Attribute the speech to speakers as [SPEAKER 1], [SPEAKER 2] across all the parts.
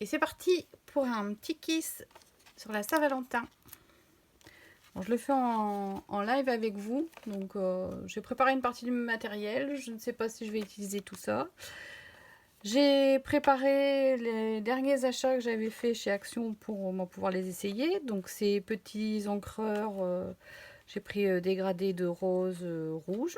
[SPEAKER 1] Et c'est parti pour un petit kiss sur la Saint-Valentin. Bon, je le fais en live avec vous. Donc j'ai préparé une partie du matériel. Je ne sais pas si je vais utiliser tout ça. J'ai préparé les derniers achats que j'avais fait chez Action pour pouvoir les essayer. Donc ces petits encreurs, j'ai pris dégradé de rose rouge.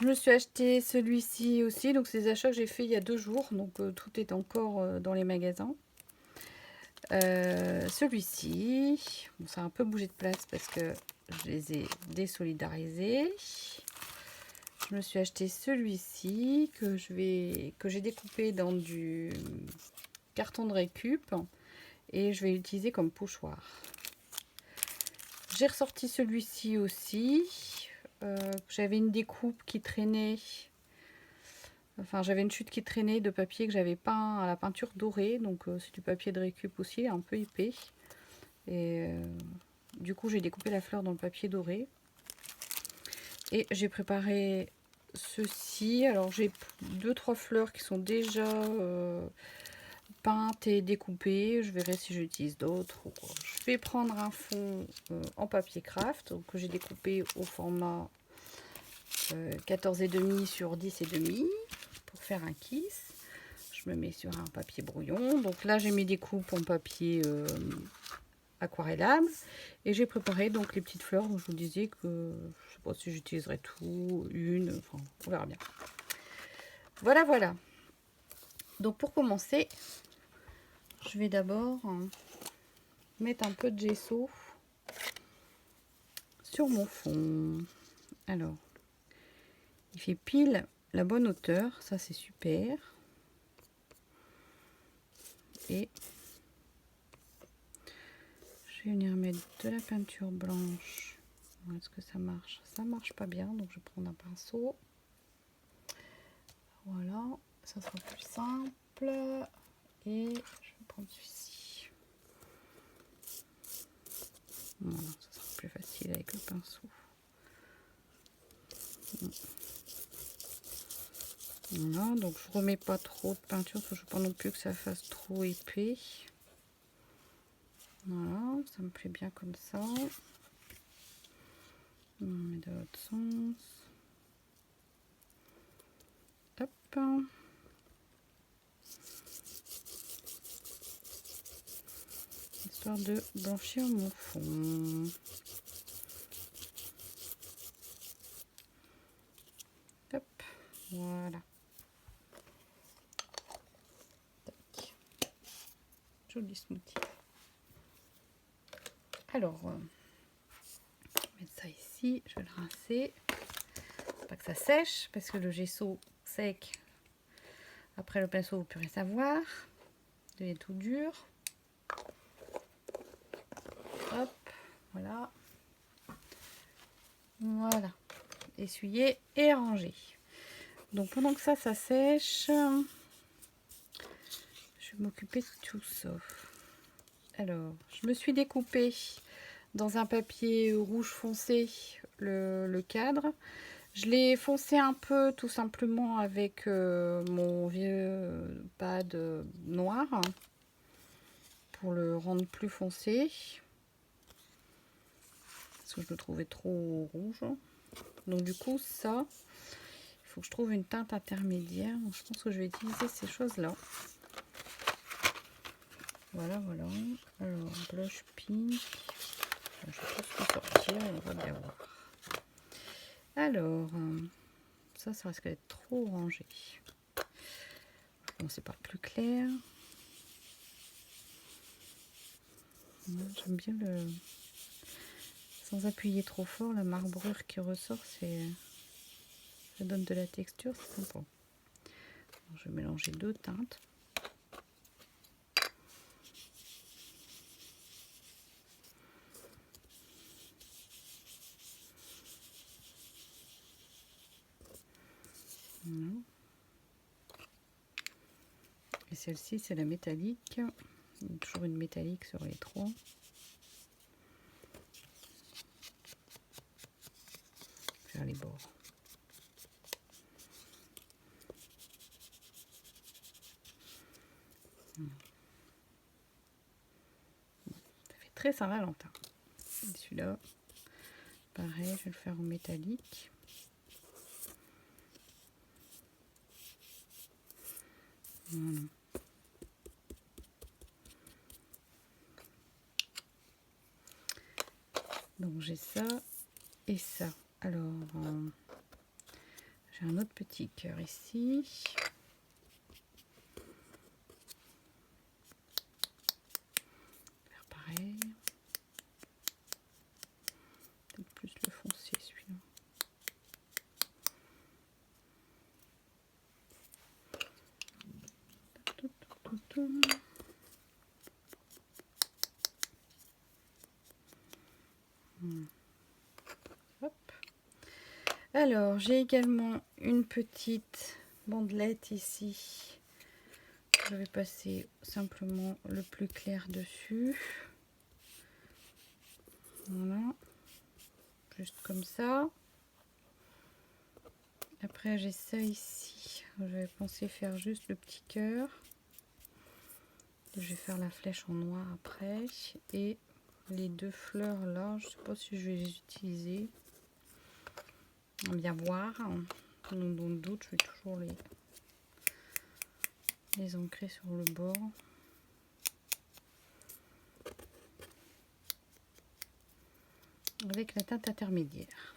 [SPEAKER 1] Je me suis acheté celui-ci aussi. Donc c'est des achats que j'ai fait il y a 2 jours. Donc tout est encore dans les magasins. Celui-ci, bon, ça a un peu bougé de place parce que je les ai désolidarisés. Je me suis acheté celui-ci que j'ai découpé dans du carton de récup et je vais l'utiliser comme pochoir. J'ai ressorti celui-ci aussi. J'avais une découpe qui traînait. Enfin, j'avais une chute qui traînait de papier que j'avais peint à la peinture dorée. Donc, c'est du papier de récup aussi, un peu épais. Et du coup, j'ai découpé la fleur dans le papier doré. Et j'ai préparé ceci. Alors, j'ai 2-3 fleurs qui sont déjà peintes et découpées. Je verrai si j'utilise d'autres. Je vais prendre un fond en papier craft que j'ai découpé au format 14,5 sur 10,5 pour faire un kiss. Je me mets sur un papier brouillon. Donc là, j'ai mis des coupes en papier aquarellable et j'ai préparé donc les petites fleurs dont je vous disais que je sais pas si j'utiliserai tout, enfin on verra bien. Voilà. Donc pour commencer, je vais d'abord mettre un peu de gesso sur mon fond. Alors, il fait pile la bonne hauteur, ça c'est super. Et je vais venir mettre de la peinture blanche. Est-ce que ça marche? Ça marche pas bien, donc je vais prendre un pinceau. Voilà, ça sera plus simple. Et je vais prendre celui-ci. Voilà, ça sera plus facile avec le pinceau. Voilà, donc je remets pas trop de peinture parce que je veux pas non plus que ça fasse trop épais. Voilà, ça me plaît bien comme ça. On met de l'autre sens. Hop. Histoire de blanchir mon fond. Hop, voilà. Tac. Joli smoothie. Alors, je vais mettre ça ici, je vais le rincer. Pas que ça sèche parce que le gesso sec, après le pinceau vous pourrez savoir, il est tout dur. Hop, voilà. Voilà, essuyé et rangé. Donc pendant que ça sèche, je vais m'occuper de tout ça. Alors, je me suis découpé dans un papier rouge foncé le cadre. Je l'ai foncé un peu tout simplement avec mon vieux pad noir pour le rendre plus foncé. Parce que je le trouvais trop rouge. Donc du coup ça, il faut que je trouve une teinte intermédiaire. Donc, je pense que je vais utiliser ces choses-là. Voilà. Alors, blush pink. Je vais tous ressortir et on va bien voir. Alors, ça risque d'être trop orangé. Je vais commencer par le plus clair. J'aime bien le... Sans appuyer trop fort, la marbrure qui ressort, ça donne de la texture, c'est sympa. Alors, je vais mélanger 2 teintes. Voilà. Et celle-ci, c'est la métallique. Il y a toujours une métallique sur les 3. Faire les bords. Ça fait très Saint-Valentin. Celui-là, pareil, je vais le faire en métallique. Voilà. Donc j'ai ça et ça. Alors, j'ai un autre petit cœur ici. Faire pareil. Peut-être plus le foncier celui-là. Hop. Alors, j'ai également une petite bandelette ici. Je vais passer simplement le plus clair dessus. Voilà. Juste comme ça. Après, j'ai ça ici. J'avais pensé faire juste le petit cœur. Je vais faire la flèche en noir après. Et les deux fleurs là, je ne sais pas si je vais les utiliser. On va bien voir. Dans le doute, je vais toujours les ancrer sur le bord. Avec la teinte intermédiaire.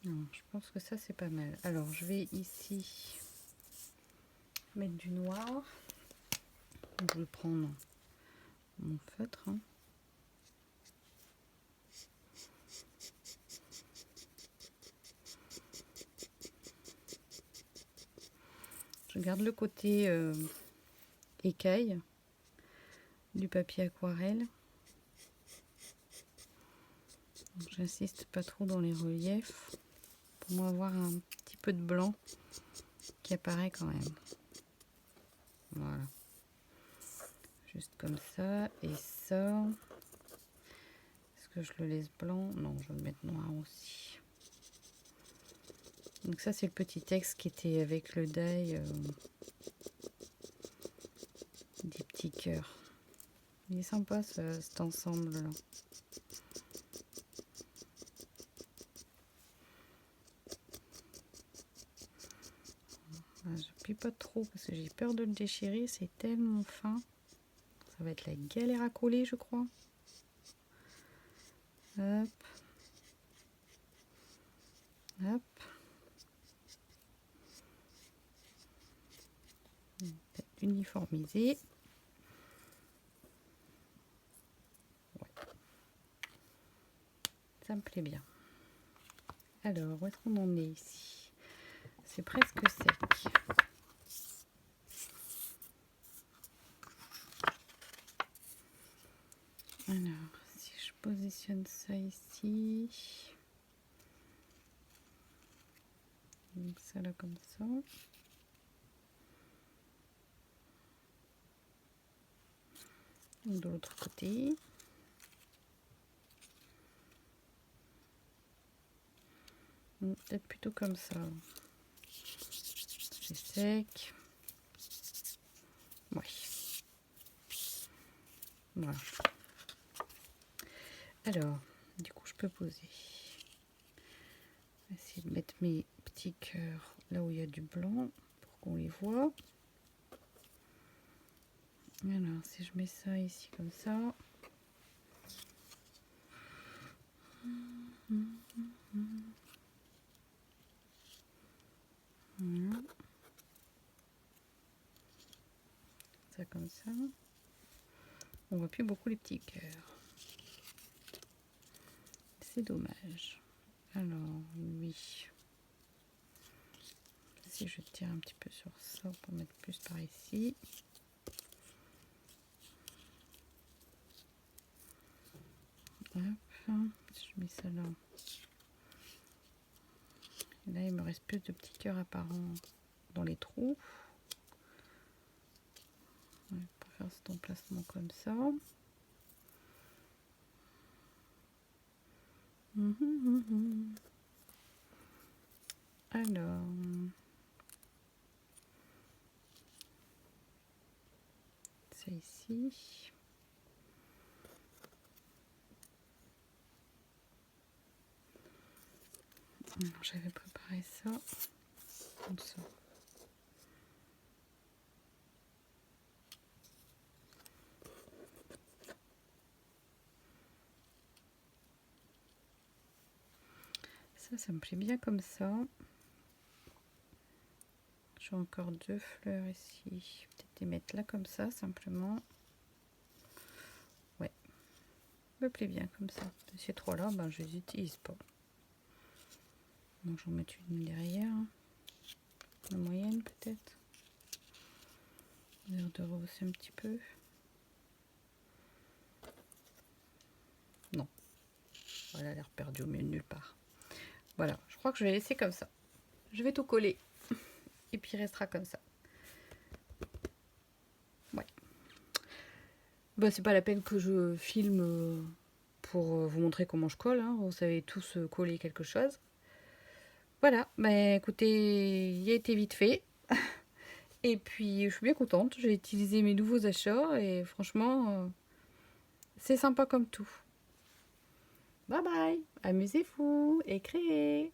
[SPEAKER 1] Alors, je pense que ça c'est pas mal. Alors je vais ici mettre du noir. Je vais prendre mon feutre. Je garde le côté écaille du papier aquarelle. J'insiste pas trop dans les reliefs pour avoir un petit peu de blanc qui apparaît quand même. Voilà. Juste comme ça. Et ça, est-ce que je le laisse blanc? Non, je vais le mettre noir aussi. Donc ça c'est le petit texte qui était avec le die des petits cœurs. Il est sympa cet ensemble là. J'appuie pas trop parce que j'ai peur de le déchirer, c'est tellement fin. Ça va être la galère à coller je crois. Hop. Hop. Uniformiser. Ouais. Ça me plaît bien. Alors, où est-ce qu'on en est ici? C'est presque sec. Alors, si je positionne ça ici, donc ça là comme ça. De l'autre côté. Peut-être plutôt comme ça. C'est sec. Oui. Voilà. Alors, du coup, je peux poser. Je vais essayer de mettre mes petits cœurs là où il y a du blanc pour qu'on les voit. Alors, si je mets ça ici comme ça. Voilà. Ça comme ça. On voit plus beaucoup les petits cœurs. C'est dommage. Alors, oui. Si je tire un petit peu sur ça pour mettre plus par ici. Hop. Je mets ça là. Et là, il me reste plus de petits cœurs apparents dans les trous. Ouais, pour faire cet emplacement comme ça. Alors, ça ici. J'avais préparé ça comme ça. Ça me plaît bien comme ça. J'ai encore 2 fleurs ici. Peut-être les mettre là comme ça, simplement. Ouais. Me plaît bien comme ça. Ces 3 là, ben, je les utilise pas. Donc j'en mets une derrière. La moyenne peut-être. L'air de rehausser un petit peu. Non. Voilà, elle a l'air perdue au milieu de nulle part. Voilà, je crois que je vais laisser comme ça. Je vais tout coller. Et puis il restera comme ça. Ouais. Bah, c'est pas la peine que je filme pour vous montrer comment je colle. Hein. Vous savez tous coller quelque chose. Voilà, bah écoutez, il a été vite fait. Et puis je suis bien contente. J'ai utilisé mes nouveaux achats et franchement, c'est sympa comme tout. Bye bye, amusez-vous et créez.